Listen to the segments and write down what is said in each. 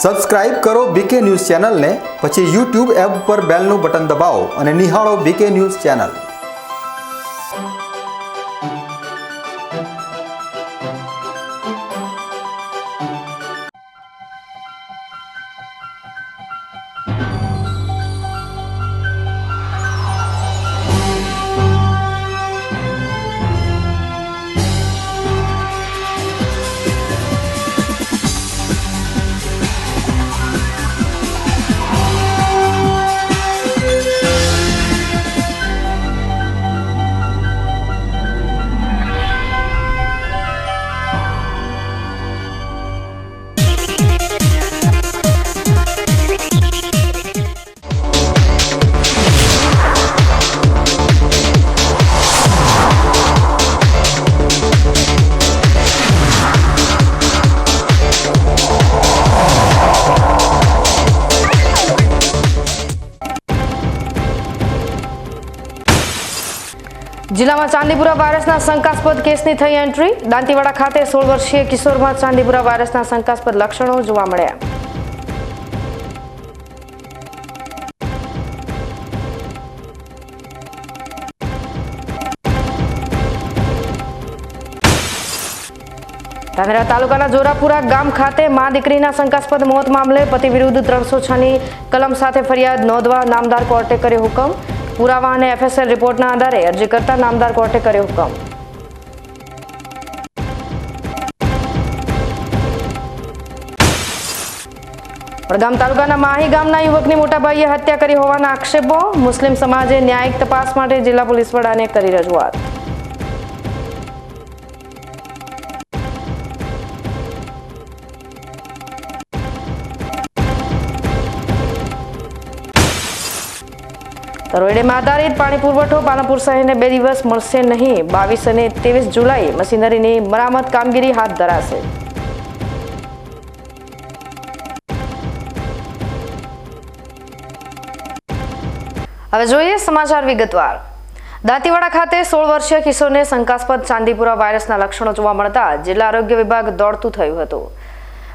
Subscribe કરો બીકે news ચેનલને, પછી YouTube એપ પર બેલનું બટન દબાવો અને નિહાળો બીકે ન્યૂઝ ચેનલ। જિલ્લામાં ચાંદીપુરા વાયરસના શંકાસ્પદ કેસની થઈ એન્ટ્રી। દાંતીવાડા ખાતે 16 વર્ષીય કિશોરમાં ચાંદીપુરા વાયરસના શંકાસ્પદ લક્ષણો જોવા મળ્યા। ધાનેરા તાલુકાના જોરાપુરા ગામ ખાતે મા દીકરીના શંકાસ્પદ મોત મામલે પતિ વિરુદ્ધ 306ની કલમ સાથે ફરિયાદ નોંધવા નામદાર કોર્ટે કર્યો હુકમ। પુરાવા અને FSL રિપોર્ટના આધારે અરજી કરતા નામદાર કોર્ટે કર્યો હુકમ। વડગામ તાલુકાના માહી ગામના યુવકની મોટાભાઈએ હત્યા કરી હોવાના આક્ષેપો। મુસ્લિમ સમાજે ન્યાયિક તપાસ માટે જિલ્લા પોલીસ વડાને કરી રજૂઆત। તરોઈડેમાં આધારિત પાણી પુરવઠો પાલનપુર શહેરને 2 દિવસ મળશે નહીં। 22 અને 23 જુલાઈએ મશીનરીની મરામત કામગીરી હાથ ધરાશે। હવે જોઈએ સમાચાર વિગતવાર। દાંતીવાડા ખાતે 16 વર્ષીય કિશોરને શંકાસ્પદ ચાંદીપુરા વાયરસના લક્ષણો જોવા મળતા જિલ્લા આરોગ્ય વિભાગ દોડતું થયું હતું।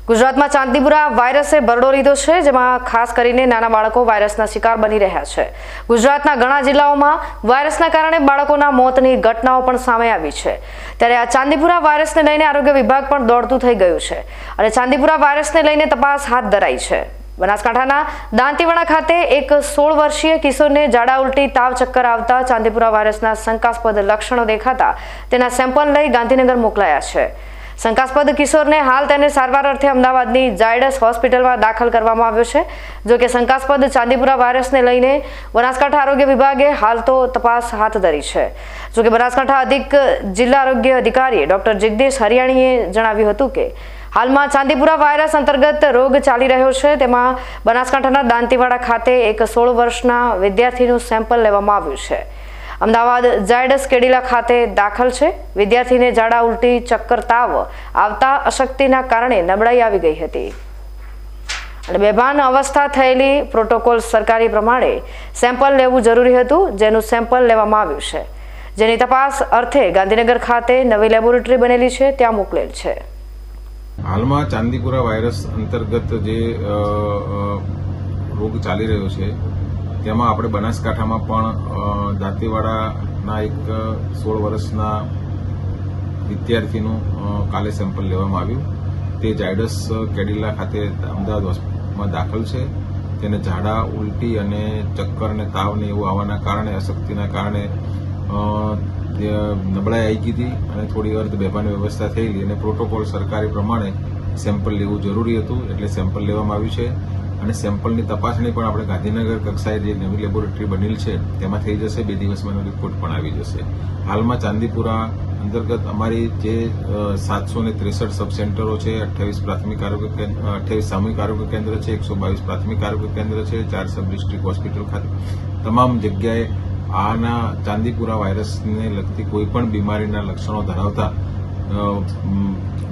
ગુજરાતમાં ચાંદીપુરા વાયરસે ભરડો લીધો છે, જેમાં ખાસ કરીને નાના બાળકો વાયરસના શિકાર બની રહ્યા છે। ગુજરાતના ઘણા જિલ્લાઓમાં વાયરસના કારણે બાળકોના મોતની ઘટનાઓ પણ સામે આવી છે। ત્યારે આ ચાંદીપુરા વાયરસને લઈને આરોગ્ય વિભાગ પણ દોડતું થઈ ગયું છે અને ચાંદીપુરા વાયરસને લઈને તપાસ હાથ ધરાઈ છે। બનાસકાંઠાના દાંતીવાડા ખાતે એક 16 વર્ષીય કિશોરને ઝાડા ઉલટી તાવ ચક્કર આવતા ચાંદીપુરા વાયરસના શંકાસ્પદ લક્ષણો દેખાતા તેના સેમ્પલ લઈ ગાંધીનગર મોકલાયા છે। શંકાસ્પદ કિશોરને હાલ તેને સારવાર અર્થે અમદાવાદની ઝાયડસ હોસ્પિટલમાં દાખલ કરવામાં આવ્યો છે। જો કે શંકાસ્પદ ચાંદીપુરા વાયરસને લઈને બનાસકાંઠા આરોગ્ય વિભાગે હાલ તો તપાસ હાથ ધરી છે। જો કે બનાસકાંઠા અધિક જિલ્લા આરોગ્ય અધિકારી ડોક્ટર જગદીશ હરિયાણીએ જણાવ્યું હતું કે હાલમાં ચાંદીપુરા વાયરસ અંતર્ગત રોગ ચાલી રહ્યો છે, તેમાં બનાસકાંઠાના દાંતીવાડા ખાતે એક 16 વર્ષના વિદ્યાર્થીનું સેમ્પલ લેવામાં આવ્યું છે। અમદાવાદ ઝાયડસ કેડિલા ખાતે દાખલ છે। વિદ્યાર્થીને ઝાડા ઉલટી ચક્કર તાવ આવતા અશક્તિના કારણે નબળાઈ આવી ગઈ હતી અને બેભાન અવસ્થા થયેલી। પ્રોટોકોલ સરકારી પ્રમાણે સેમ્પલ લેવું જરૂરી હતું, જેનું સેમ્પલ લેવામાં આવ્યું છે, જેની તપાસ અર્થે ગાંધીનગર ખાતે નવી લેબોરેટરી બનેલી છે, ત્યાં મોકલેલ છે। હાલમાં ચાંદીપુરા વાયરસ અંતર્ગત જે રોગ ચાલી રહ્યો છે તેમાં આપણે બનાસકાંઠામાં પણ દાંતીવાડાના એક 16 વર્ષના વિદ્યાર્થીનું કાલે સેમ્પલ લેવામાં આવ્યું। તે ઝાયડસ કેડિલા ખાતે અમદાવાદ હોસ્પિટલમાં દાખલ છે। તેને ઝાડા ઉલટી અને ચક્કર અને તાવને એવું આવવાના કારણે અશક્તિના કારણે નબળાઈ આવી ગઈ હતી અને થોડી અર્ધ બેભાન વ્યવસ્થા થયેલી અને પ્રોટોકોલ સરકારી પ્રમાણે સેમ્પલ લેવું જરૂરી હતું, એટલે સેમ્પલ લેવામાં આવ્યું છે અને સેમ્પલની તપાસણી પણ આપણે ગાંધીનગર કક્ષાએ જે નવી લેબોરેટરી બનેલ છે તેમાં થઈ જશે। 2 દિવસમાં રિપોર્ટ પણ આવી જશે। હાલમાં ચાંદીપુરા અંતર્ગત અમારી જે 763 સબ સેન્ટરો છે, 28 પ્રાથમિક આરોગ્ય કેન્દ્ર, 28 સામૂહિક આરોગ્ય કેન્દ્ર છે, 122 પ્રાથમિક આરોગ્ય કેન્દ્ર છે, 4 સબ ડિસ્ટ્રિક્ટ હોસ્પિટલ ખાતે તમામ જગ્યાએ આના ચાંદીપુરા વાયરસને લગતી કોઈ પણ બીમારીના લક્ષણો ધરાવતા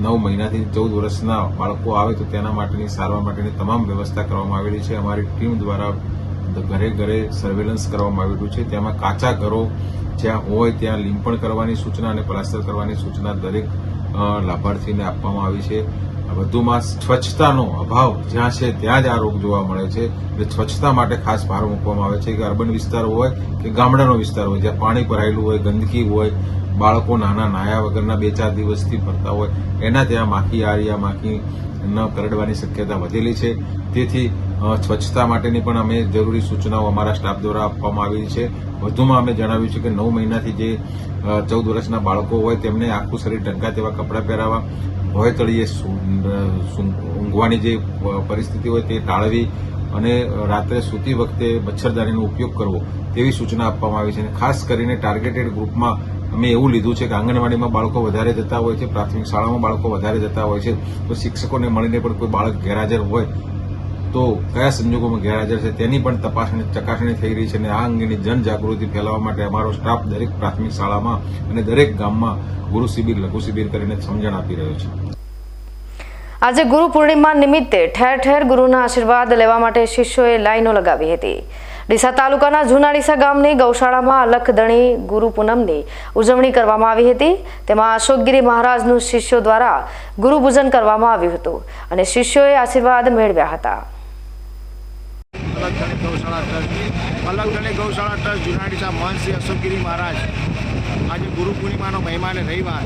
9 મહિનાથી 14 વર્ષના બાળકો આવે તો તેના માટેની સારવાર માટેની તમામ વ્યવસ્થા કરવામાં આવેલી છે। અમારી ટીમ દ્વારા ઘરે ઘરે સર્વેલન્સ કરવામાં આવેલું છે। તેમાં કાચા ઘરો જ્યાં હોય ત્યાં લીંપણ કરવાની સૂચના અને પ્લાસ્ટર કરવાની સૂચના દરેક લાભાર્થીને આપવામાં આવી છે। વધુમાં સ્વચ્છતાનો અભાવ જ્યાં છે ત્યાં જ આ રોગ જોવા મળે છે. એટલે સ્વચ્છતા માટે ખાસ ભાર મૂકવામાં આવે છે કે અર્બન વિસ્તાર હોય કે ગામડાનો વિસ્તાર હોય, જ્યાં પાણી ભરાયેલું હોય, ગંદકી હોય, બાળકો નાના નાયા વગરના 2-4 દિવસથી ફરતા હોય, એના ત્યાં માખી આરિયા માખી ન કરડવાની શક્યતા વધેલી છે. તેથી સ્વચ્છતા માટેની પણ અમે જરૂરી સૂચનાઓ અમારા સ્ટાફ દ્વારા આપવામાં આવી છે. વધુમાં અમે જણાવ્યું છે કે 9 મહિનાથી જે 14 વર્ષના બાળકો હોય તેમને આખું શરીર ઢંકા તેવા કપડાં પહેરાવા, ભોય તળિયે ઊંઘવાની જે પરિસ્થિતિ હોય તે ટાળવી અને રાત્રે સૂતી વખતે મચ્છરદાનીનો ઉપયોગ કરવો તેવી સૂચના આપવામાં આવી છે. અને ખાસ કરીને ટાર્ગેટેડ ગ્રુપમાં અમે એવું લીધું છે કે આંગણવાડીમાં બાળકો વધારે જતા હોય છે, પ્રાથમિક શાળામાં બાળકો વધારે જતા હોય છે, તો શિક્ષકોને મળીને પણ કોઈ બાળક ગેરહાજર હોય તો કયા સંજોગોમાં ગેરહાજર છે તેની પણ ચકાસણી થઈ રહી છે. અને આ અંગેની જનજાગૃતિ ફેલાવવા માટે અમારો સ્ટાફ દરેક પ્રાથમિક શાળામાં અને દરેક ગામમાં ગુરુ શિબિર, લઘુ શિબિર કરીને સમજણ આપી રહ્યો છે. આજે ગુરુ પૂર્ણિમા નિમિત્તે ઠેર ઠેર ગુરુના આશીર્વાદ લેવા માટે શિષ્યોએ લાઈનો લગાવી હતી. ડીસા તાલુકાના જૂના ડીસા ગામની ગૌશાળામાં અલખદણી ગુરુ પૂનમની ઉજવણી કરવામાં આવી હતી. તેમાં અશોકગીરી મહારાજનું શિષ્યો દ્વારા ગુરુ પૂજન કરવામાં આવ્યું હતું અને શિષ્યોએ આશીર્વાદ મેળવ્યા હતા. અલખદણી ગૌશાળા ટ્રસ્ટ જૂના ડીસા મહંત શ્રી અશોકગીરી મહારાજ આજે ગુરુ પૂર્ણિમાનો મહિમા અને રવિવાર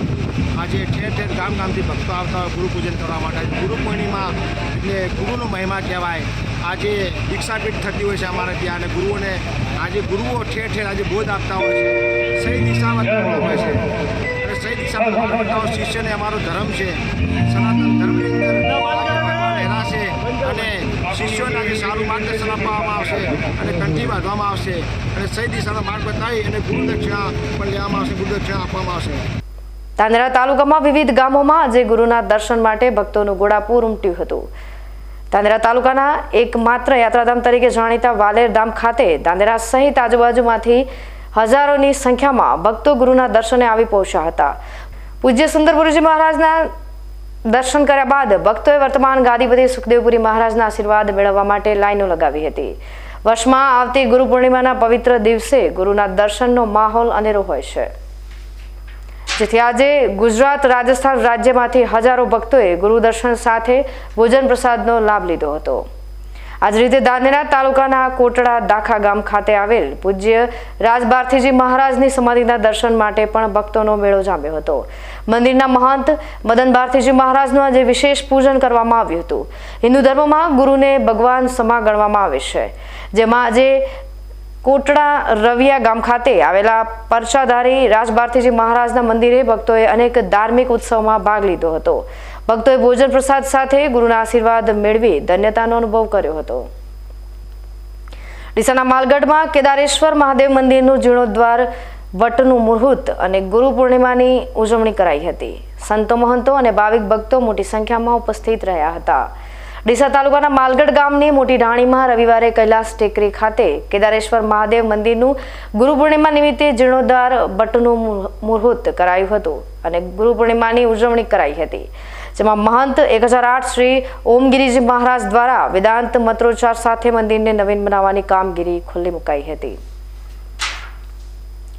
આજે ઠેર ઠેર ગામથી ભક્તો આવતા હોય ગુરુ પૂજન કરવા માટે. ગુરુ પૂર્ણિમા એટલે ગુરુનો મહિમા કહેવાય. આજે દીક્ષાપીઠ થતી હોય છે અમારે ત્યાં, અને ગુરુઓને આજે ગુરુઓ ઠેર ઠેર આજે બોધ આપતા હોય છે. સહી દિશામાં હોય છે અને સહી દિશામાં કરતા શિષ્યને અમારો ધર્મ છે, સનાતન ધર્મની અંદર ભગવાન એના છે અને શિષ્યોને આજે સારું માર્ગદર્શન આપવામાં આવશે અને કંઠી બાંધવામાં આવશે અને સહી દિશાનો માર્ગ બતાવી અને ગુરુ દક્ષિણા પણ લેવામાં આવશે, ગુરુ દક્ષિણા આપવામાં આવશે. ધાનેરા તાલુકામાં વિવિધ ગામોમાં આજે ગુરુના દર્શન માટે ભક્તોનું ઘોડાપૂર ઉમટ્યું હતું. ધાનેરા તાલુકાના એકમાત્ર યાત્રાધામ તરીકે જાણીતા વાલેર ધામ ખાતે ધાનેરા સહિત આજુબાજુમાંથી હજારોની સંખ્યામાં ભક્તો ગુરુના દર્શને આવી પહોંચ્યા હતા. પૂજ્ય સુંદરપુરીજી મહારાજના દર્શન કર્યા બાદ ભક્તોએ વર્તમાન ગાદીપતિ સુખદેવપુરી મહારાજના આશીર્વાદ મેળવવા માટે લાઈનો લગાવી હતી. વર્ષમાં આવતી ગુરુ પૂર્ણિમાના પવિત્ર દિવસે ગુરુના દર્શનનો માહોલ અનેરો હોય છે, જેથી આજે ગુજરાત, રાજસ્થાન રાજ્યમાંથી હજારો ભક્તોએ ગુરુ દર્શન સાથે ભોજન પ્રસાદનો લાભ લીધો હતો. આ જ રીતે ધાનેરા તાલુકાના કોટડા દાખા ગામ ખાતે આવેલ પૂજ્ય રાજભારતીજી મહારાજની સમાધિના દર્શન માટે પણ ભક્તોનો મેળો જામ્યો હતો. મંદિરના મહંત મદન ભારતીજી મહારાજનું આજે વિશેષ પૂજન કરવામાં આવ્યું હતું. હિન્દુ ધર્મમાં ગુરુને ભગવાન સમા ગણવામાં આવે છે, જેમાં આજે કોટડા રવિયા ગામ ખાતે આવેલા પરચાધારી રાજભારતીજી મહારાજના મંદિરે ભક્તોએ અનેક ધાર્મિક ઉત્સવમાં ભાગ લીધો હતો. ભક્તોએ ભોજન પ્રસાદ સાથે ગુરુના આશીર્વાદ મેળવી ધન્યતાનો અનુભવ કર્યો હતો. ડીસાના માલગઢમાં કેદારેશ્વર મહાદેવ મંદિરનું જીર્ણોદ્ધાર, વટનું મુહૂર્ત અને ગુરુ પૂર્ણિમાની ઉજવણી કરાઈ હતી. સંતો, મહંતો અને ભાવિક ભક્તો મોટી સંખ્યામાં ઉપસ્થિત રહ્યા હતા. ડીસા તાલુકાના માલગઢ ગામની મોટી ઢાણીમાં રવિવારે કૈલાસ ટેકરી ખાતે કેદારેશ્વર મહાદેવ મંદિરનું ગુરુ પૂર્ણિમા નિમિત્તે જીર્ણોદ્ધાર, વટનું મુહૂર્ત કરાયું હતું અને ગુરુ પૂર્ણિમાની ઉજવણી કરાઈ હતી, જેમાં મહંત 1008 શ્રી ઓમગીરીજી મહારાજ દ્વારા વેદાંત મંત્રોચ્ચાર સાથે મંદિરને નવીન બનાવવાની કામગીરી ખુલ્લી મુકાઈ હતી.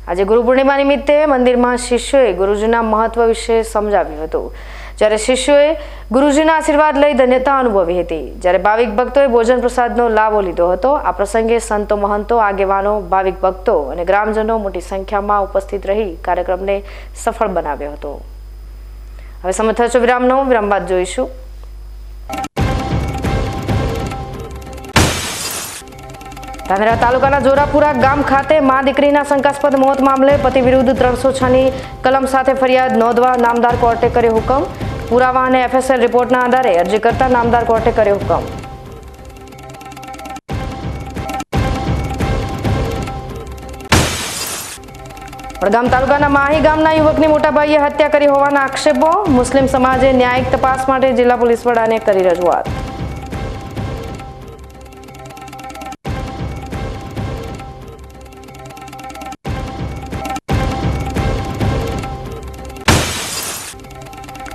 આજે ગુરુ પૂર્ણિમા નિમિત્તે મંદિરમાં શિષ્યોએ ગુરુજીના મહત્વ વિશે સમજાવ્યું હતું, જ્યારે શિષ્યોએ ગુરુજીના આશીર્વાદ લઈ ધન્યતા અનુભવી હતી, જ્યારે ભાવિક ભક્તોએ ભોજન પ્રસાદનો લાભો લીધો હતો. આ પ્રસંગે સંતો, મહંતો, આગેવાનો, ભાવિક ભક્તો અને ગ્રામજનો મોટી સંખ્યામાં ઉપસ્થિત રહી કાર્યક્રમને સફળ બનાવ્યો હતો. હવે સમય થયો છે વિરામનો. વિરામ બાદ જોઈશું. ધાનેરા તાલુકાના જોરાપુરા ગામ ખાતે મા દીકરીના શંકાસ્પદ મોત મામલે પતિ વિરુદ્ધ 306ની કલમ સાથે ફરિયાદ નોંધવા નામદાર કોર્ટે કર્યો હુકમ. પુરાવા અને FSL રિપોર્ટના આધારે અરજી કરતા નામદાર કોર્ટે કર્યો હુકમ. વડગામ તાલુકાના માહી ગામના યુવકની મોટાભાઈએ હત્યા કરી હોવાના આક્ષેપો. મુસ્લિમ સમાજે ન્યાયિક તપાસ માટે જિલ્લા પોલીસ વડાને કરી રજૂઆત.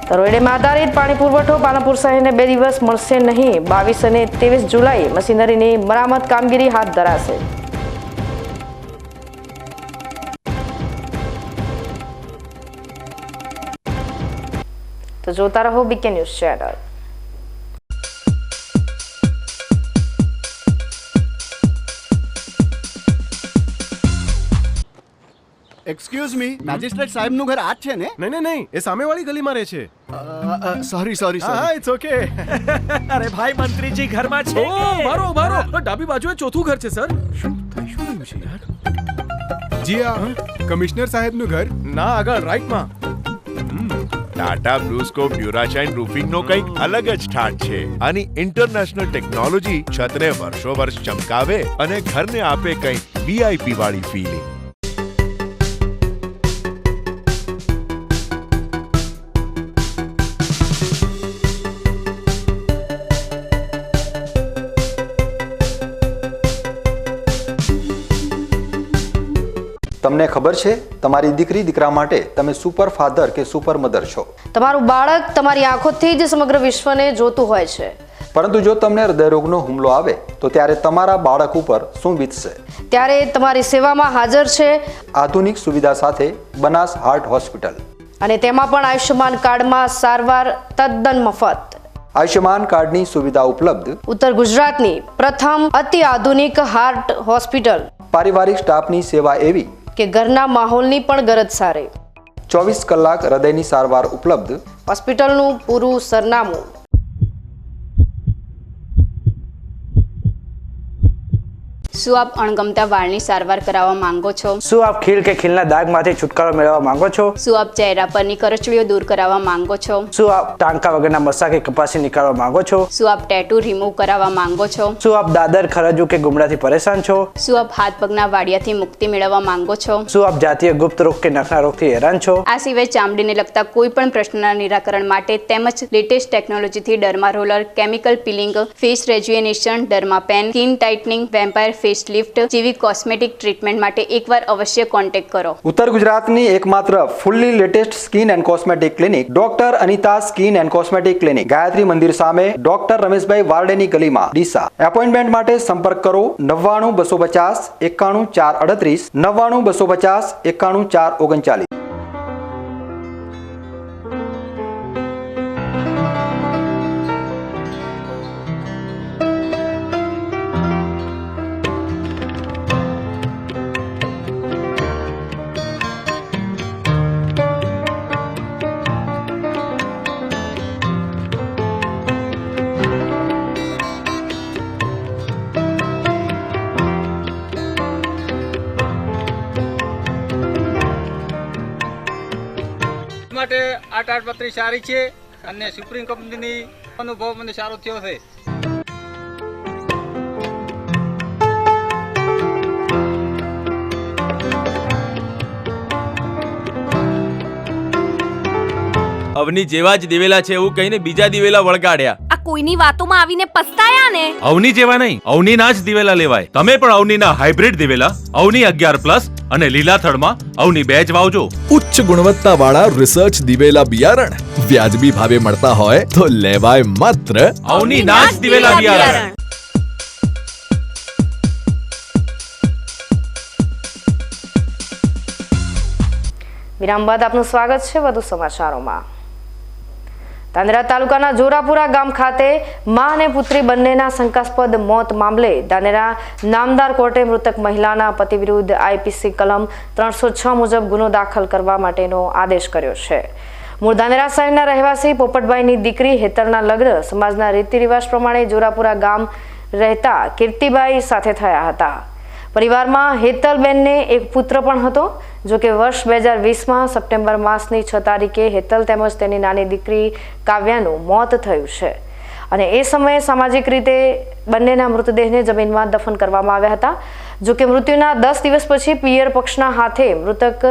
તરોઈડેમાં આધારિત પાણી પુરવઠો પાલનપુર શહેરને 2 દિવસ મળશે નહીં. 22 અને 23 જુલાઈ મશીનરીની મરામત કામગીરી હાથ ધરાશે. તો જોતા રહો BK news channel. Excuse me, magistrate સાહેબનું ઘર આ જ છે ને? નહીં નહીં નહીં, એ સામેવાળી ગલીમાં રહે છે. સોરી હા, ઇટ્સ ઓકે. અરે ભાઈ મંત્રીજી ઘરમાં છે ઓ કે? મારો મારો ડાબી બાજુએ ચોથું ઘર છે સર. શું થયું છે યાર? જી હા, કમિશનર સાહેબનું ઘર. ના, આગળ રાઈટમાં. ટાટા બ્લુસ્કોપ ડ્યુરાશાઇન રૂફિંગનો કંઈક અલગ જ ઠાઠ છે. આની ઇન્ટરનેશનલ ટેકનોલોજી છતને વર્ષો વર્ષ ચમકાવે અને ઘરને આપે કંઈક VIP વાળી ફીલિંગ. તમને ખબર છે તમારી દીકરી દીકરા માટે તમે સુપર ફાધર કે સુપર મધર છો, તમારું બાળક તમારી આંખોથી જ સમગ્ર વિશ્વને જોતું હોય છે. પરંતુ જો તમને હૃદયરોગનો હુમલો આવે તો ત્યારે તમારા બાળક ઉપર શું વીતશે? ત્યારે તમારી સેવામાં હાજર છે આધુનિક સુવિધા સાથે બનાસ હાર્ટ હોસ્પિટલ, અને તેમાં પણ આયુષ્યમાન કાર્ડમાં સારવાર તદ્દન મફત. આયુષ્યમાન કાર્ડની સુવિધા ઉપલબ્ધ, ઉત્તર ગુજરાતની પ્રથમ અતિ આધુનિક હાર્ટ હોસ્પિટલ, પારિવારિક સ્ટાફની સેવા એવી કે ઘરના માહોલની પણ ગરજ સારે. 24 કલાક હૃદયની સારવાર ઉપલબ્ધ. હોસ્પિટલનું પૂરું સરનામું. શું આપ અણગમતા વાળની સારવાર કરાવવા માંગો છો? શું આપ ખીલ કે ખીલના દાગમાંથી છુટકારો મેળવવા માંગો છો? શું આપ ચહેરા પરની કરચલીઓ દૂર કરાવવા માંગો છો? શું આપ ટાંકા વગરના મસા કે કપાસી નીકાળવા માંગો છો? શું આપ ટેટુ રિમૂવ કરાવવા માંગો છો? શું આપ દાદર ખરજુ કે ગુમડાથી પરેશાન છો? શું આપ હાથ પગના વાડિયાથી મુક્તિ મેળવવા માંગો છો? શું આપ જાતીય ગુપ્ત રોગ કે નખના રોગથી હેરાન છો? આ સિવાય ચામડીને લગતા કોઈ પણ પ્રશ્નના નિરાકરણ માટે તેમજ લેટેસ્ટ ટેકનોલોજીથી derma roller, chemical peeling, face rejuvenation, derma pen, skin tightening, vampire face lift જેવી કોસ્મેટિક ટ્રીટમેન્ટ માટે એકવાર અવશ્ય કોન્ટેક્ટ કરો. ઉત્તર ગુજરાતની એકમાત્ર fully latest skin and cosmetic clinic doctor Anita skin and cosmetic clinic, Gayatri Mandir સામે, ડોક્ટર રમેશભાઈ વારડેની ગલીમાં, ડીસા. એપોઇન્ટમેન્ટ માટે સંપર્ક કરો 99 250 91 438, 99 250 91 439. માટે આ તાડપત્રી સારી છે અને સુપ્રીમ કંપનીની અનુભવ મને સારો થયો છે. અવની જેવા જ દિવેલા છે એવું કહીને બીજા દિવેલા વળગાડ્યા. આ કોઈની વાતોમાં આવીને પસ્તાયા ને. અવની જેવા નહીં, અવનીના જ દિવેલા લેવાય. તમે પણ અવનીના હાઇબ્રિડ દિવેલા અવની 11+ અને લીલાથળમાં અવની 2 જ વાવજો. ઉચ્ચ ગુણવત્તાવાળા રિસર્ચ દિવેલા બિયારણ વ્યાજબી ભાવે મળતા હોય તો લેવાય માત્ર અવનીના જ દિવેલા બિયારણ. વિરામ બાદ આપનું સ્વાગત છે વધુ સમાચારોમાં. ધાનેરા તાલુકાના જોરાપુરા ગામ ખાતે મા અને પુત્રી બંનેના શંકાસ્પદ મોત મામલે ધાનેરા નામદાર કોર્ટે મૃતક મહિલાના પતિ વિરુદ્ધ IPC કલમ 306 મુજબ ગુનો દાખલ કરવા માટેનો આદેશ કર્યો છે. મૂળ ધાનેરા શહેરના રહેવાસી પોપટભાઈની દીકરી હેતલના લગ્ન સમાજના રીતિ રિવાજ પ્રમાણે જોરાપુરા ગામ રહેતા કીર્તિબાઈ સાથે થયા હતા. પરિવારમાં હેતલબેનને એક પુત્ર પણ હતો. જો કે વર્ષ 2020માં સપ્ટેમ્બર માસની 6 તારીખે હેતલ તેમજ તેની નાની દીકરી કાવ્યાનું મોત થયું છે અને એ સમયે સામાજિક રીતે બંનેના મૃતદેહને જમીનમાં દફન કરવામાં આવ્યા હતા. જો કે મૃત્યુના 10 દિવસ પછી પિયર પક્ષના હાથે મૃતક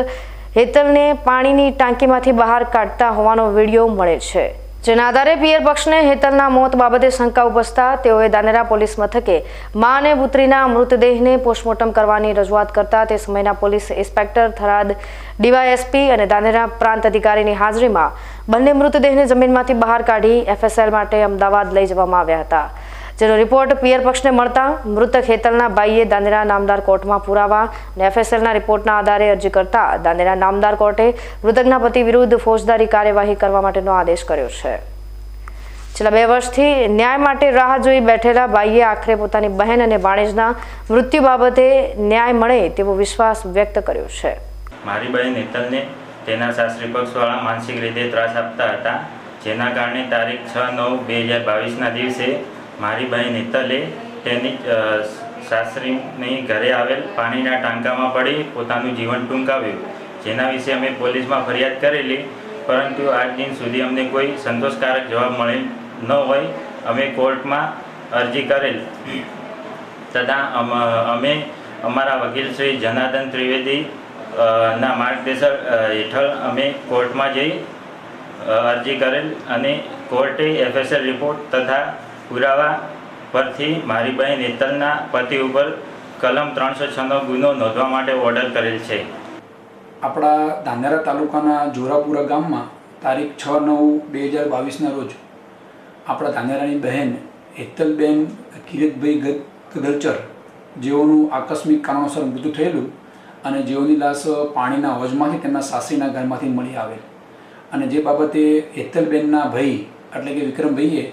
હેતલને પાણીની ટાંકીમાંથી બહાર કાઢતા હોવાનો વિડીયો મળે છે. જેના આધારે પિયર પક્ષને હેતલના મોત બાબતે શંકા ઉપજતા તેઓએ ધાનેરા પોલીસ મથકે મા અને પુત્રીના મૃતદેહને પોસ્ટમોર્ટમ કરવાની રજૂઆત કરતા તે સમયના પોલીસ ઇન્સ્પેક્ટર થરાદ, DYSP અને ધાનેરા પ્રાંત અધિકારીની હાજરીમાં બંને મૃતદેહને જમીનમાંથી બહાર કાઢી FSL માટે અમદાવાદ લઈ જવામાં આવ્યા હતા. જેનો રિપોર્ટ પિયર પક્ષને મળતા મૃતક હેતલના ભાઈએ ધાનેરા નામદાર કોર્ટમાં પુરાવા અને FSLના રિપોર્ટના આધારે અરજી કરતા ધાનેરા નામદાર કોર્ટે મૃતકના પતિ વિરુદ્ધ ફોજદારી કાર્યવાહી કરવા માટેનો આદેશ કર્યો છે. છેલ્લા 2 વર્ષથી ન્યાય માટે રાહ જોઈ બેઠેલા ભાઈએ આખરે પોતાની બહેન અને ભાણેજના મૃત્યુ બાબતે ન્યાય મળે તેવો વિશ્વાસ વ્યક્ત કર્યો છે. મારી બહેન હેતલને તેના સાસરી પક્ષવાળા માનસિક રીતે ત્રાસ આપતા હતા, જેના કારણે તારીખ 6/9/2022ના દિવસે મારી બહેન હેતલે તેની સાસરીની ઘરે આવેલ પાણીના ટાંકામાં પડી પોતાનું જીવન ટૂંકાવ્યું, જેના વિશે અમે પોલીસમાં ફરિયાદ કરેલી, પરંતુ આજ દિન સુધી અમને કોઈ સંતોષકારક જવાબ મળેલ ન હોય અમે કોર્ટમાં અરજી કરેલ તથા અમે અમારા વકીલ શ્રી જનાર્દન ત્રિવેદી ના માર્ગદર્શન હેઠળ અમે કોર્ટમાં જઈ અરજી કરેલ અને કોર્ટે FSL રિપોર્ટ તથા પુરાવા પરથી મારી બહેન હેતલના પતિ ઉપર કલમ 306નો ગુનો નોંધવા માટે ઓર્ડર કરેલ છે. આપણા ધાનેરા તાલુકાના જોરાપુરા ગામમાં તારીખ 6/9/2022ના રોજ આપણા ધાનેરાની બહેન હેતલબેન કિરીટભાઈ ગદરચર જેઓનું આકસ્મિક કારણોસર મૃત્યુ થયેલું અને જેઓની લાશ પાણીના હોજમાંથી તેમના સાસરીના ઘરમાંથી મળી આવેલ, અને જે બાબતે હેતલબેનના ભાઈ એટલે કે વિક્રમભાઈએ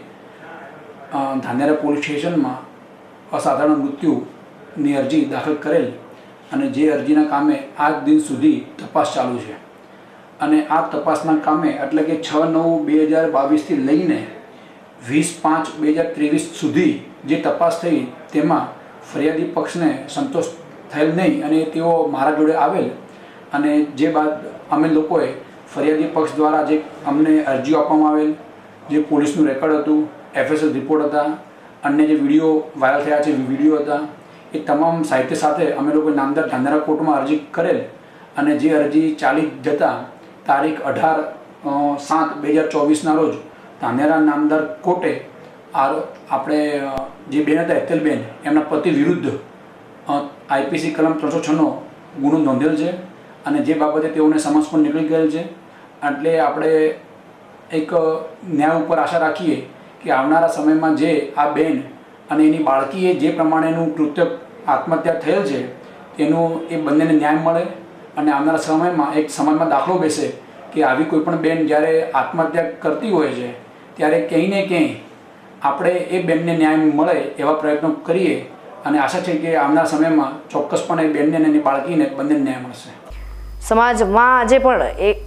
ધાનેરા પોલીસ સ્ટેશનમાં અસાધારણ મૃત્યુની અરજી દાખલ કરેલ, અને જે અરજીના કામે આજ દિન સુધી તપાસ ચાલુ છે. અને આ તપાસના કામે એટલે કે 6/9/2022થી લઈને 20/5/2023 સુધી જે તપાસ થઈ તેમાં ફરિયાદી પક્ષને સંતોષ થયેલ નહીં અને તેઓ મારા જોડે આવેલ, અને જે બાદ અમે લોકોએ ફરિયાદી પક્ષ દ્વારા જે અમને અરજીઓ આપવામાં આવેલ, જે પોલીસનું રેકોર્ડ હતું, FSL રિપોર્ટ હતા, અન્ય જે વિડીયો વાયરલ થયા છે વિડીયો હતા, એ તમામ સાહિત્ય સાથે અમે લોકો નામદાર ધાનેરા કોર્ટમાં અરજી કરેલ, અને જે અરજી ચાલી જતાં તારીખ 18/7/2024ના રોજ ધાનેરા નામદાર કોર્ટે આપણે જે બેન હતા હેતલબેન એમના પતિ વિરુદ્ધ IPC કલમ 306નો ગુનો નોંધેલ છે, અને જે બાબતે તેઓને સમન્સ પણ નીકળી ગયેલ છે. એટલે આપણે એક ન્યાય ઉપર આશા રાખીએ કે આવનારા સમયમાં જે આ બેન અને એની બાળકીએ જે પ્રમાણેનું કૃત્ય આત્મહત્યા થયેલ છે તેનું એ બંનેને ન્યાય મળે, અને આવનારા સમયમાં એક સમાજમાં દાખલો બેસે કે આવી કોઈ પણ બેન જ્યારે આત્મહત્યા કરતી હોય છે ત્યારે ક્યાંય ને ક્યાંય આપણે એ બેનને ન્યાય મળે એવા પ્રયત્નો કરીએ, અને આશા છે કે આવનારા સમયમાં ચોક્કસપણે બેનને અને એની બાળકીને બંનેને ન્યાય મળશે. સમાજમાં આજે પણ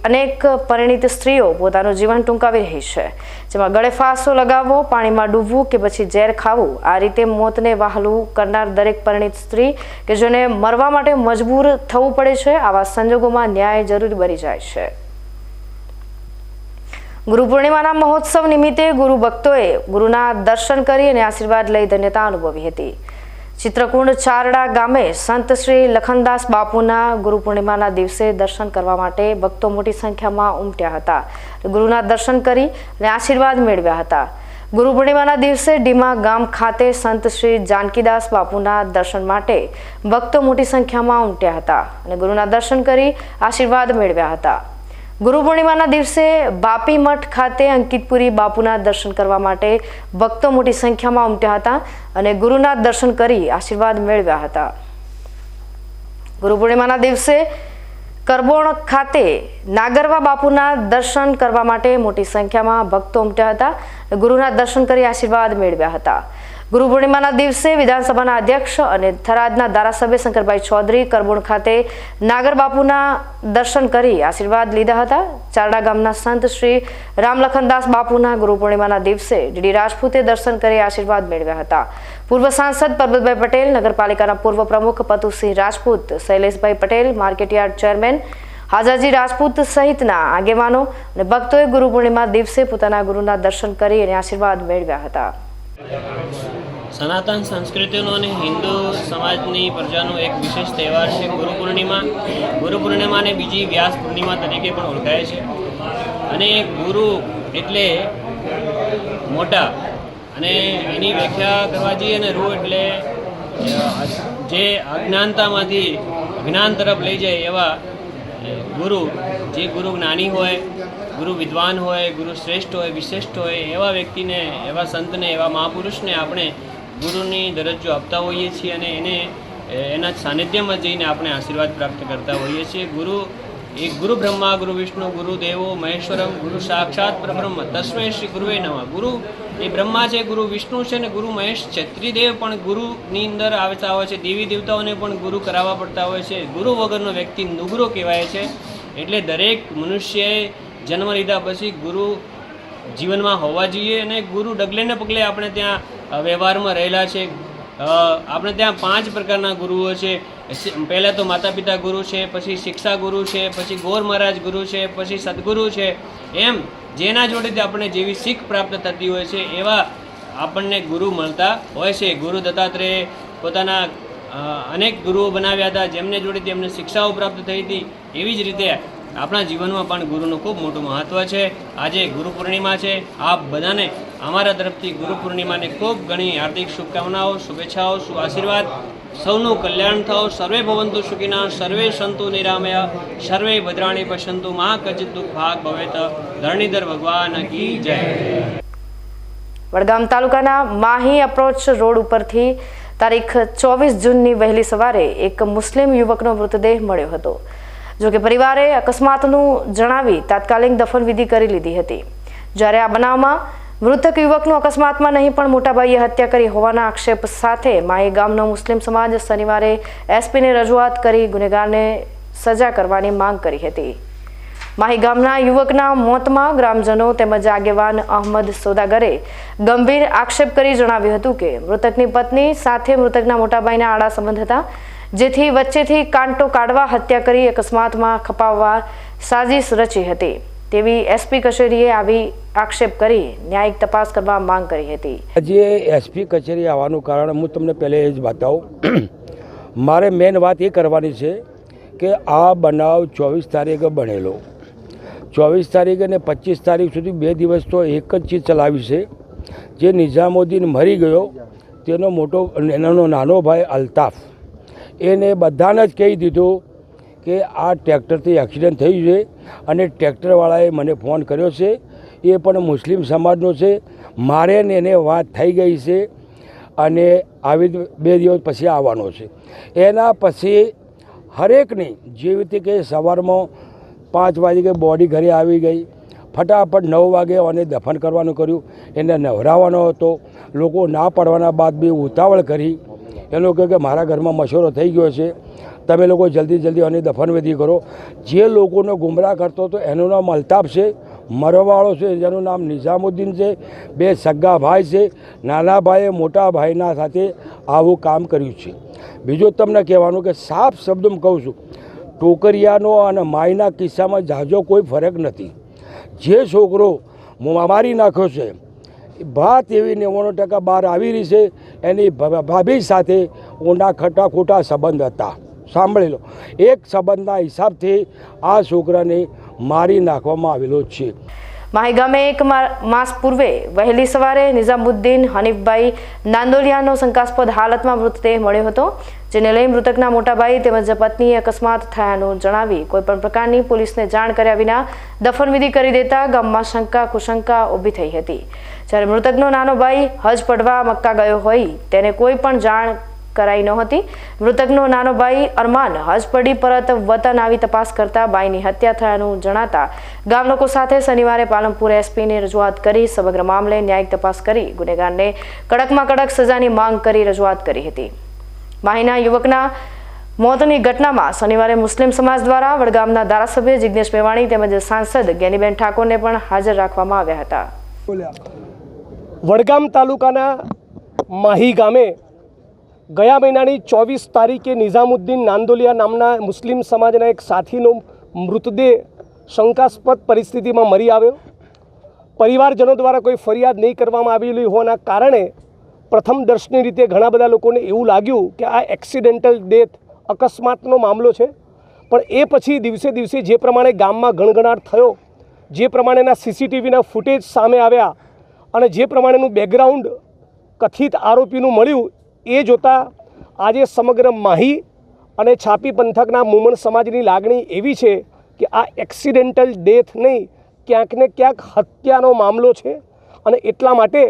અનેક પરિણીત સ્ત્રીઓ પોતાનું જીવન ટૂંકાવી રહી છે, જેમાં ગળે ફાંસો લગાવવો, પાણીમાં ડૂબવું કે પછી ઝેર ખાવું, આ રીતે મોતને વહાલું કરનાર દરેક પરિણીત સ્ત્રી કે જેને મરવા માટે મજબૂર થવું પડે છે, આવા સંજોગોમાં ન્યાય જરૂરી બની જાય છે. ગુરુ પૂર્ણિમાના મહોત્સવ નિમિત્તે ગુરુ ભક્તોએ ગુરુના દર્શન કરી અને આશીર્વાદ લઈ ધન્યતા અનુભવી હતી. ચિત્રકુંડ ચારડા ગામે સંત શ્રી લખનદાસ બાપુના ગુરુ પૂર્ણિમાના દિવસે દર્શન કરવા માટે ભક્તો મોટી સંખ્યામાં ઉમટ્યા હતા. ગુરુના દર્શન કરી અને આશીર્વાદ મેળવ્યા હતા. ગુરુ પૂર્ણિમાના દિવસે ડીમા ગામ ખાતે સંત શ્રી જાનકીદાસ બાપુના દર્શન માટે ભક્તો મોટી સંખ્યામાં ઉમટ્યા હતા અને ગુરુના દર્શન કરી આશીર્વાદ મેળવ્યા હતા. ગુરુ પૂર્ણિમાના દિવસે બાપી મઠ ખાતે અંકિતપુરી બાપુના દર્શન કરવા માટે ભક્તો મોટી સંખ્યામાં ઉમટ્યા હતા અને ગુરુના દર્શન કરી આશીર્વાદ મેળવ્યા હતા. ગુરુ પૂર્ણિમાના દિવસે કરબોણ ખાતે નાગરવા બાપુના દર્શન કરવા માટે મોટી સંખ્યામાં ભક્તો ઉમટ્યા હતા અને ગુરુના દર્શન કરી આશીર્વાદ મેળવ્યા હતા. ગુરુ પૂર્ણિમાના દિવસે વિધાનસભાના અધ્યક્ષ અને થરાદના ધારાસભ્ય શંકરભાઈ ચૌધરી કરબોણ ખાતે નાગર બાપુના દર્શન કરી આશીર્વાદ લીધા હતા. ચારડા ગામના સંત શ્રી રામલખનદાસ બાપુના ગુરુ પૂર્ણિમાના દિવસે ડીડી રાજપૂતે દર્શન કરી આશીર્વાદ મેળવ્યા હતા. પૂર્વ સાંસદ પરબતભાઈ પટેલ, નગરપાલિકાના પૂર્વ પ્રમુખ પતુસિંહ રાજપૂત, શૈલેષભાઈ પટેલ, માર્કેટયાર્ડ ચેરમેન હાજાજી રાજપૂત સહિતના આગેવાનો અને ભક્તોએ ગુરુ પૂર્ણિમા દિવસે પોતાના ગુરુના દર્શન કરી અને આશીર્વાદ મેળવ્યા હતા. સનાતન સંસ્કૃતિનો અને હિન્દુ સમાજની પ્રજાનો એક વિશેષ તહેવાર છે ગુરુ પૂર્ણિમા. ગુરુ પૂર્ણિમાને બીજી વ્યાસ પૂર્ણિમા તરીકે પણ ઓળખાય છે. અને ગુરુ એટલે મોટા, અને એની વ્યાખ્યા કરવા જઈએ અને રૂ એટલે જે અજ્ઞાનતામાંથી જ્ઞાન તરફ લઈ જાય એવા ગુરુ. જે ગુરુ જ્ઞાની હોય, ગુરુ વિદ્વાન હોય, ગુરુ શ્રેષ્ઠ હોય, વિશિષ્ટ હોય, એવા વ્યક્તિને, એવા સંતને, એવા મહાપુરુષને આપણે ગુરુની દરજ્જો આપતા હોઈએ છીએ અને એને એના સાનિધ્યમાં જઈને આપણે આશીર્વાદ પ્રાપ્ત કરતા હોઈએ છીએ. ગુરુ એ ગુરુ બ્રહ્મા ગુરુ વિષ્ણુ ગુરુ દેવો મહેશ્વરમ ગુરુ સાક્ષાત પરબ્રહ્મ તસ્મૈ શ્રી ગુરુવે નમઃ. ગુરુ એ બ્રહ્મા છે, ગુરુ વિષ્ણુ છે ને ગુરુ મહેશ છે. ત્રિદેવ પણ ગુરુની અંદર આવતા હોય છે. દેવી દેવતાઓને પણ ગુરુ કરાવવા પડતા હોય છે. ગુરુ વગરનો વ્યક્તિ નુગરો કહેવાય છે. એટલે દરેક મનુષ્યએ જન્મ લીધા પછી ગુરુ જીવનમાં હોવા જોઈએ અને ગુરુ ડગલે ને પગલે આપણે ત્યાં વ્યવહારમાં રહેલા છે. આપણે ત્યાં 5 પ્રકારના ગુરુઓ છે. પહેલાં તો માતા પિતા ગુરુ છે, પછી શિક્ષા ગુરુ છે, પછી ગોર મહારાજ ગુરુ છે, પછી સદગુરુ છે. એમ જેના જોડેથી આપણને જેવી શીખ પ્રાપ્ત થતી હોય છે એવા આપણને ગુરુ મળતા હોય છે. ગુરુ દત્તાત્રેય પોતાના અનેક ગુરુઓ બનાવ્યા હતા જેમને જોડેથી એમને શિક્ષાઓ પ્રાપ્ત થઈ હતી. એવી જ રીતે આપણા જીવનમાં પણ ગુરુનું ખૂબ મોટું મહત્ત્વ છે. આજે ગુરુ પૂર્ણિમા છે. આપ બધાને અમારા તરફથી ગુરુ પૂર્ણિમાની ખૂબ ઘણી હાર્દિક શુભકામનાઓ, શુભેચ્છાઓ, આશીર્વાદ. સૌનું કલ્યાણ થાઓ. સર્વે ભવંતુ સુખિના, સર્વે સંતુ નિરામયા, સર્વે ભદ્રાણી પશ્યંતુ, મા કચિત દુઃખ ભાગ ભવેત. ધરણીધર ભગવાન કી જય. વડગામ તાલુકાના માહી અપ્રોચ રોડ ઉપરથી તારીખ 24 જૂનની વહેલી સવારે એક મુસ્લિમ યુવકનો મૃતદેહ મળ્યો હતો. જોકે પરિવારે અકસ્માતનું જણાવી તાત્કાલિક દફનવિધિ કરી લીધી હતી. જ્યારે આ બનાવમાં મૃતક યુવકનું અકસ્માતમાં નહીં પણ મોટાભાઈએ હત્યા કરી હોવાના આક્ષેપ સાથે માહી ગામનો મુસ્લિમ સમાજ શનિવારે એસપીને રજૂઆત કરી ગુનેગારને સજા કરવાની માંગ કરી હતી. માહી ગામના યુવકના મોતમાં ગ્રામજનો તેમજ આગેવાન અહમદ સોદાગરે ગંભીર આક્ષેપ કરી જણાવ્યું હતું કે મૃતકની પત્ની સાથે મૃતકના મોટાભાઈના આડા સંબંધ હતા, જેથી વચ્ચેથી કાંટો કાઢવા હત્યા કરી અકસ્માતમાં ખપાવવા સાજિશ રચી હતી તેવી એસપી કચેરીએ આવી આક્ષેપ કરી ન્યાયિક તપાસ કરવા માંગ કરી હતી. આજે એસપી કચેરી આવવાનું કારણ હું તમને પહેલે જ બતાવું. મારે મેન વાત એ કરવાની છે કે આ બનાવ 24 તારીખે બનેલો. 24 તારીખ અને 25 તારીખ સુધી 2 દિવસ તો એક જ ચીજ ચલાવી છે. જે નિઝામુદ્દીન મરી ગયો તેનો નાનો ભાઈ અલ્તાફ એને બધાને જ કહી દીધું કે આ ટ્રેક્ટરથી એક્સિડન્ટ થયું છે અને ટ્રેક્ટરવાળાએ મને ફોન કર્યો છે. એ પણ મુસ્લિમ સમાજનો છે. મારે ને એને વાત થઈ ગઈ છે અને આવી 2 દિવસ પછી આવવાનો છે. એના પછી હરેકની જેવી રીતે કે સવારમાં 5 વાગે બોડી ઘરે આવી ગઈ, ફટાફટ 9 વાગે અને દફન કરવાનું કર્યું. એને નવરાવવાનો હતો. લોકો ના પડવાના બાદ બી ઉતાવળ કરી. એ લોકો કે મારા ઘરમાં મશોરો થઈ ગયો છે, તમે લોકો જલ્દી અને દફનવિધિ કરો. જે લોકોને ગુમરાહ કરતો હતો એનું નામ અલ્તાફ છે, મરવાવાળો છે, જેનું નામ નિઝામુદ્દીન છે. 2 સગા ભાઈ છે. નાના ભાઈએ મોટા ભાઈના સાથે આવું કામ કર્યું છે. બીજું તમને કહેવાનું કે સાફ શબ્દમાં કહું છું, ટોકરિયાનો અને માયના કિસ્સામાં જાજો કોઈ ફરક નથી. જે છોકરો મારી નાખ્યો છે વાત એવી 99% બહાર આવી રહી છે. એની ભાભી સાથે ઊંડા ખોટા સંબંધ હતા. સાંભળી લો. એક સંબંધના હિસાબથી આ છોકરાને મારી નાખવામાં આવેલો છે. માહી ગામે 1 માસ પૂર્વે વહેલી સવારે નિઝામુદ્દીન હનીફભાઈ નાંદોલિયાનો શંકાસ્પદ હાલતમાં મૃતદેહ મળ્યો હતો, જેને લઈ મૃતકના મોટાભાઈ તેમજ પત્નીએ અકસ્માત થયાનું જણાવી કોઈપણ પ્રકારની પોલીસને જાણ કર્યા વિના દફનવિધિ કરી દેતા ગામમાં શંકા કુશંકા ઊભી થઈ હતી. જ્યારે મૃતકનો નાનો ભાઈ હજ પડવા મક્કા ગયો હોય તેને કોઈ પણ જાણ કરાઈ નહોતી. મૃતકનો નાનો ભાઈ અરમાન હજ પડી પરત વતન આવી તપાસ કરતા ભાઈની હત્યા થયાનું જણાતા ગામ લોકો સાથે શનિવારે પાલનપુર એસપીને રજૂઆત કરી સમગ્ર મામલે ન્યાયિક તપાસ કરી ગુનેગારને કડકમાં કડક સજાની માંગ કરી રજૂઆત કરી હતી. માહીના યુવકના મોતની ઘટનામાં શનિવારે મુસ્લિમ સમાજ દ્વારા વડગામના ધારાસભ્ય જિગ્નેશ મેવાણી તેમજ સાંસદ જ્ઞાનીબેન ઠાકોરને પણ હાજર રાખવામાં આવ્યા હતા. વડગામ તાલુકાના માહી ગામે ગયા મહિનાની 24 તારીખે નિઝામુદ્દીન નાંદોલિયા નામના મુસ્લિમ સમાજના એક સાથીનો મૃતદેહ શંકાસ્પદ પરિસ્થિતિમાં મરી આવ્યો. પરિવારજનો દ્વારા કોઈ ફરિયાદ નહીં કરવામાં આવેલી હોવાના કારણે પ્રથમ દર્શની રીતે ઘણા બધા લોકોને એવું લાગ્યું કે આ એક્સિડેન્ટલ ડેથ અકસ્માતનો મામલો છે. પણ એ પછી દિવસે જે પ્રમાણે ગામમાં ગણગણાટ થયો, જે પ્રમાણેના સીસીટીવીના ફૂટેજ સામે આવ્યા અને જે પ્રમાણેનું બેકગ્રાઉન્ડ કથિત આરોપીનું મળ્યું, એ જોતાં આજે સમગ્ર માહી અને છાપી પંથકના મુમણ સમાજની લાગણી એવી છે કે આ એક્સિડેન્ટલ ડેથ નહીં, ક્યાંક ને ક્યાંક હત્યાનો મામલો છે. અને એટલા માટે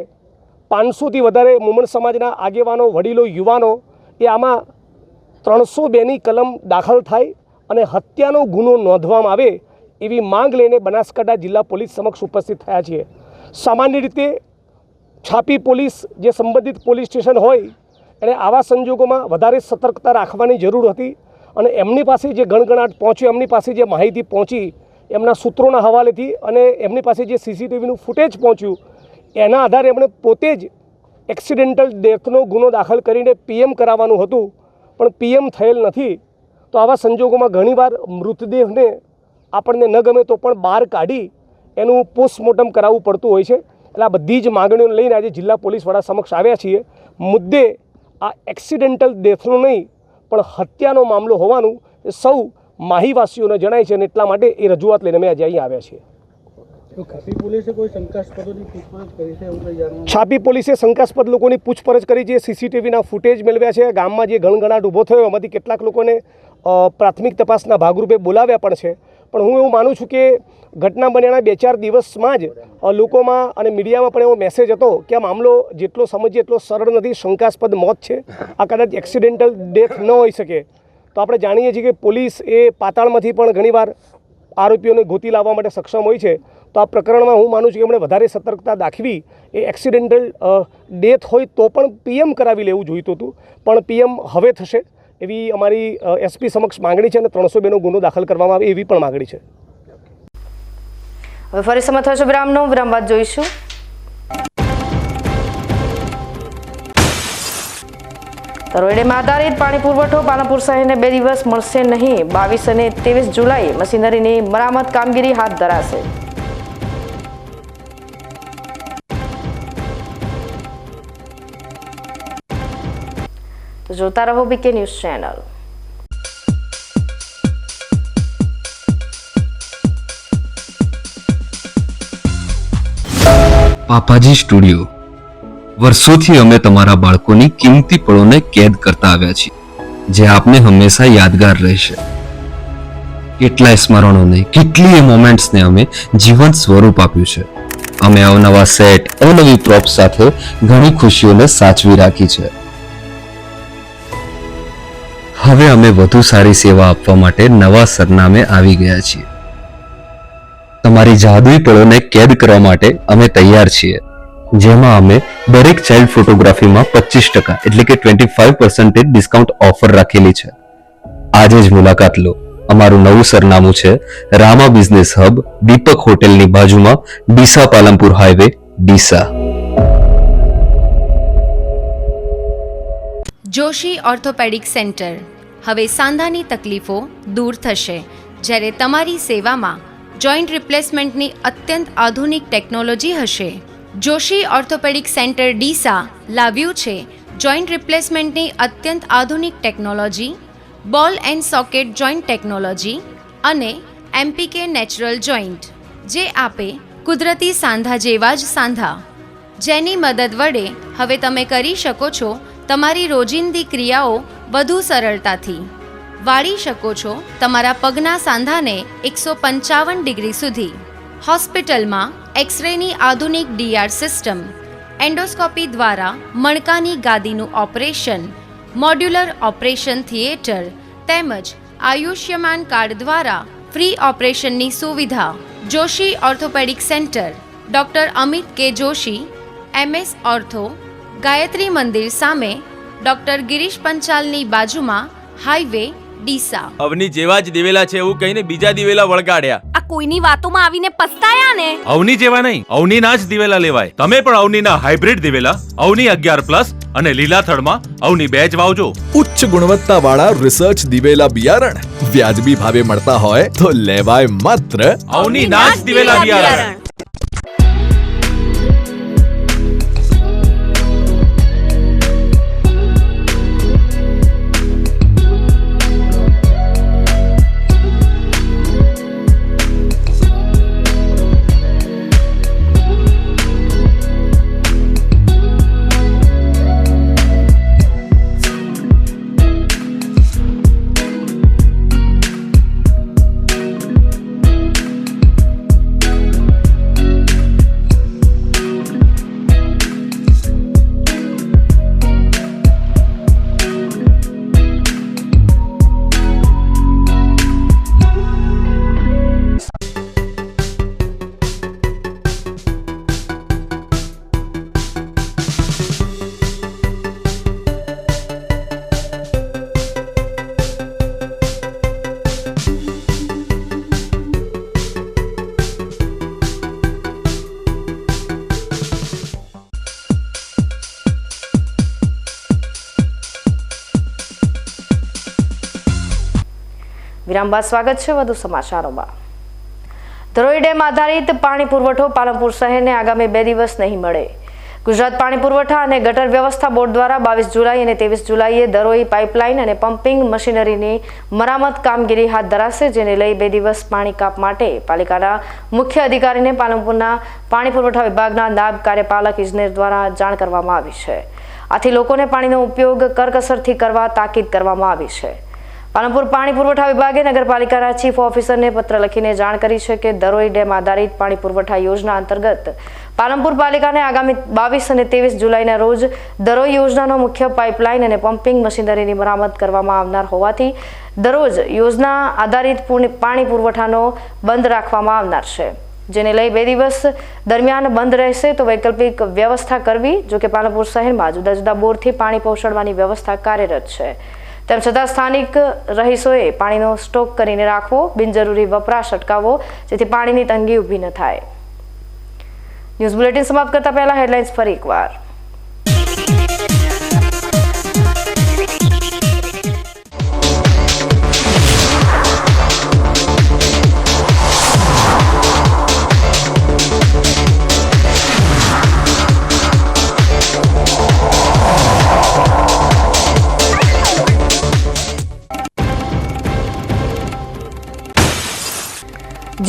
500થી વધારે મુમણ સમાજના આગેવાનો, વડીલો, યુવાનો એ આમાં 302ની કલમ દાખલ થાય અને હત્યાનો ગુનો નોંધવામાં આવે એવી માંગ લઈને બનાસકાંઠા જિલ્લા પોલીસ સમક્ષ ઉપસ્થિત થયા છીએ. સામાન્ય રીતે છાપી પોલીસ જે સંબંધિત પોલીસ સ્ટેશન હોય એને આવા સંજોગોમાં વધારે સતર્કતા રાખવાની જરૂર હતી અને એમની પાસે જે ગણગણાટ પહોંચ્યો, એમની પાસે જે માહિતી પહોંચી એમના સૂત્રોના હવાલેથી અને એમની પાસે જે સીસીટીવીનું ફૂટેજ પહોંચ્યું એના આધારે એમણે પોતે જ એક્સિડેન્ટલ ડેથનો ગુનો દાખલ કરીને પીએમ કરાવવાનું હતું, પણ પીએમ થયેલ નથી. તો આવા સંજોગોમાં ઘણીવાર મૃતદેહને આપણને ન ગમે તો પણ બહાર કાઢી એનું પોસ્ટમોર્ટમ કરાવવું પડતું હોય છે. એટલે આ બધી જ માગણીઓને લઈને આજે જિલ્લા પોલીસ વડા સમક્ષ આવ્યા છીએ. મુદ્દે આ એક્સિડેન્ટલ ડેથનો નહીં પણ હત્યાનો મામલો હોવાનું એ સૌ માહીવાસીઓને જણાય છે અને એટલા માટે એ રજૂઆત લઈને અમે આજે અહીં આવ્યા છીએ. છાપી પોલીસે શંકાસ્પદ લોકોની પૂછપરછ કરી છે, સીસીટીવીના ફૂટેજ મેળવ્યા છે, ગામમાં જે ગણગણાટ ઊભો થયો એમાંથી કેટલાક લોકોને પ્રાથમિક તપાસના ભાગરૂપે બોલાવ્યા પણ છે. પણ હું એવું માનું છું કે ઘટના બન્યાના 2-4 દિવસમાં જ લોકોમાં અને મીડિયામાં પણ એવો મેસેજ હતો કે આ મામલો જેટલો સમજીએ એટલો સરળ નથી, શંકાસ્પદ મોત છે, આ કદાચ એક્સિડેન્ટલ ડેથ ન હોઈ શકે. તો આપણે જાણીએ છીએ કે પોલીસ એ પાતાળમાંથી પણ ઘણીવાર આરોપીઓને ગોતી લાવવા માટે સક્ષમ હોય છે. તો આ પ્રકરણમાં હું માનું છું કે એમણે વધારે સતર્કતા દાખવી, એ એક્સિડેન્ટલ ડેથ હોય તો પણ પીએમ કરાવી લેવું જોઈતું હતું, પણ પીએમ હવે થશે એવી અમારી એસપી સમક્ષ માંગણી છે અને 302નો ગુનો દાખલ કરવામાં આવે એવી પણ માંગણી છે. હવે ફરી સમય થયો છે વિરામનો. વિરામ બાદ જોઈશું તરોઈડેમાં આધારિત પાણી પુરવઠો પાલનપુર શહેરને 2 દિવસ મળશે નહીં. 22 અને 23 જુલાઈ મશીનરીની મરામત કામગીરી હાથ ધરાશે. તો જોતા રહો બીકે ન્યૂઝ ચેનલ. પાપાજી સ્ટુડિયો. વર્ષોથી અમે તમારા બાળકોની કિંમતી પળોને કેદ કરતા આવ્યા છીએ, જે આપને હંમેશા યાદગાર રહેશે. કેટલાય સ્મરણોને, કેટલીય મોમેન્ટ્સને અમે જીવંત સ્વરૂપ આપ્યું છે. અમે અવનવા સેટ, અવનવી પ્રોપ્સ સાથે ઘણી ખુશીઓને સાચવી રાખી છે. હવે અમે વધુ સારી સેવા આપવા માટે નવા સરનામે આવી ગયા છીએ. તમારી જાદુઈ પળોને કેદ કરવા માટે અમે તૈયાર છીએ, જેમાં અમે દરેક ચાઇલ્ડ ફોટોગ્રાફીમાં 25% એટલે કે 25% ડિસ્કાઉન્ટ ઓફર રાખેલી છે. આજે જ મુલાકાત લો. અમારું નવું સરનામું છે રામા બિઝનેસ હબ, દીપક હોટેલની બાજુમાં, Deesa Palanpur highway, Deesa. Joshi orthopaedic centre. હવે સાંધાની તકલીફો દૂર થશે, જ્યારે તમારી સેવામાં જોઈન્ટ રિપ્લેસમેન્ટની અત્યંત આધુનિક ટેકનોલોજી હશે. જોશી ઓર્થોપેડિક સેન્ટર ડીસા લાવ્યું છે જોઈન્ટ રિપ્લેસમેન્ટની અત્યંત આધુનિક ટેકનોલોજી, બોલ એન્ડ સોકેટ જોઈન્ટ ટેકનોલોજી અને એમપીકે નેચરલ જોઈન્ટ, જે આપે કુદરતી સાંધા જેવા જ સાંધા, જેની મદદ વડે હવે તમે કરી શકો છો તમારી રોજિંદી ક્રિયાઓ વધુ સરળતાથી. વાળી શકો છો તમારા પગના સાંધાને 155 ડિગ્રી સુધી. હોસ્પિટલમાં એક્સરેની આધુનિક ડીઆર સિસ્ટમ, એન્ડોસ્કોપી દ્વારા મણકાની ગાદીનું ઓપરેશન, મોડ્યુલર ઓપરેશન થિયેટર તેમજ આયુષ્યમાન કાર્ડ દ્વારા ફ્રી ઓપરેશનની સુવિધા. Joshi orthopaedic centre, doctor Amit કે જોશી, MS ઓર્થો, ગાયત્રી મંદિર સામે, ડૉક્ટર ગિરીશ પંચાલની બાજુમાં, હાઈવે, ડીસા. અવની જેવા જ દિવેલા છે એવું કહીને બીજા દિવેલા વળગાડ્યા. આ કોઈની વાતોમાં આવીને પસ્તાયા ને. અવની જેવા નહીં, અવનીના જ દિવેલા લેવાય. તમે પણ અવનીના હાઇબ્રિડ દિવેલા અવની 11+ અને લીલા થડમાં અવની 2 જ વાવજો. ઉચ્ચ ગુણવત્તા વાળા રિસર્ચ દિવેલા બિયારણ વ્યાજબી ભાવે મળતા હોય તો લેવાય માત્ર અવનીના જ દિવેલા બિયારણ. વિરામ બાદ સ્વાગત છે વધુ સમાચારોમાં. ધરોઈ ડેમ આધારિત પાણી પુરવઠો પાલનપુર શહેરને આગામી 2 દિવસ નહીં મળે. ગુજરાત પાણી પુરવઠા અને ગટર વ્યવસ્થા બોર્ડ દ્વારા 22 જુલાઈ અને 23 જુલાઈએ ધરોઈ પાઇપલાઇન અને પમ્પિંગ મશીનરીની મરામત કામગીરી હાથ ધરાશે, જેને લઈ 2 દિવસ પાણી કાપ માટે પાલિકાના મુખ્ય અધિકારીને પાલનપુરના પાણી પુરવઠા વિભાગના નાયબ કાર્યપાલક ઇજનેર દ્વારા જાણ કરવામાં આવી છે. આથી લોકોને પાણીનો ઉપયોગ કરકસરથી કરવા તાકીદ કરવામાં આવી છે. પાલનપુર પાણી પુરવઠા વિભાગે નગરપાલિકાના ચીફ ઓફિસરને પત્ર લખીને જાણ કરી છે કે ધરોઈ ડેમ આધારિત પાણી પુરવઠા યોજના અંતર્ગત પાલનપુર પાલિકાને આગામી 22 અને 23 જુલાઈના રોજ ધરોઈ યોજનાનો મુખ્ય પાઇપલાઇન અને પમ્પિંગ મશીનરીની મરામત કરવામાં આવનાર હોવાથી દરરોજ યોજના આધારિત પાણી પુરવઠાનો બંધ રાખવામાં આવનાર છે, જેને લઈ 2 દિવસ દરમિયાન બંધ રહેશે તો વૈકલ્પિક વ્યવસ્થા કરવી. જો કે પાલનપુર શહેરમાં જુદા જુદા બોરથી પાણી પહોંચાડવાની વ્યવસ્થા કાર્યરત છે. તેમ છતાં સ્થાનિક રહીશોએ પાણીનો સ્ટોક કરીને રાખવો, બિનજરૂરી વપરાશ અટકાવવો, જેથી પાણીની તંગી ઊભી ન થાય. ન્યૂઝ બુલેટિન સમાપ્ત કરતા પહેલા હેડલાઇન્સ ફરી એકવાર.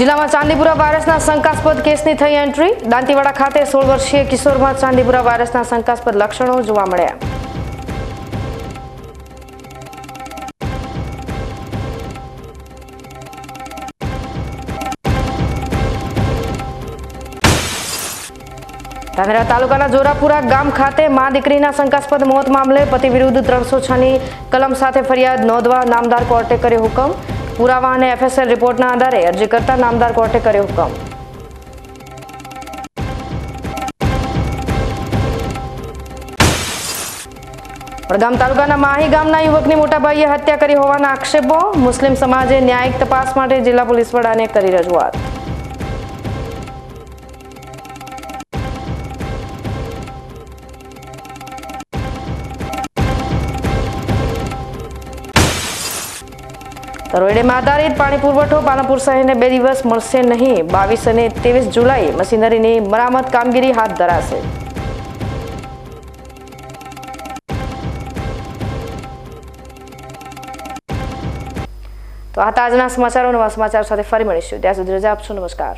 જિલ્લામાં ચાંદીપુરા વાયરસના શંકાસ્પદ કેસની થઈ એન્ટ્રી. દાંતીવાડા ખાતે 16 વર્ષીય કિશોરમાં ચાંદીપુરા વાયરસના શંકાસ્પદ લક્ષણો જોવા મળ્યા. ધાનેરા તાલુકાના જોરાપુરા ગામ ખાતે મા દીકરીના શંકાસ્પદ મોત મામલે પતિ વિરુદ્ધ 306ની કલમ સાથે ફરિયાદ નોંધવા નામદાર કોર્ટે કર્યો હુકમ. પુરાવા અને FSL રિપોર્ટના આધારે અરજી કરતા નામદાર કોર્ટે કર્યો હુકમ. વડગામ તાલુકાના માહી ગામના યુવકની મોટાભાઈએ હત્યા કરી હોવાના આક્ષેપો. મુસ્લિમ સમાજે ન્યાયિક તપાસ માટે જિલ્લા પોલીસ વડાને કરી રજૂઆત. ધરોઈ ડેમ આધારિત પાણી પુરવઠો પાલનપુર શહેરને 2 દિવસ મળશે નહીં. 22 અને 23 જુલાઈ મશીનરીની મરામત કામગીરી હાથ ધરાશે. તો આ હતા આજના સમાચારો. નવા સમાચાર સાથે ફરી મળીશું. ત્યાં સુધી રજા આપશો. નમસ્કાર.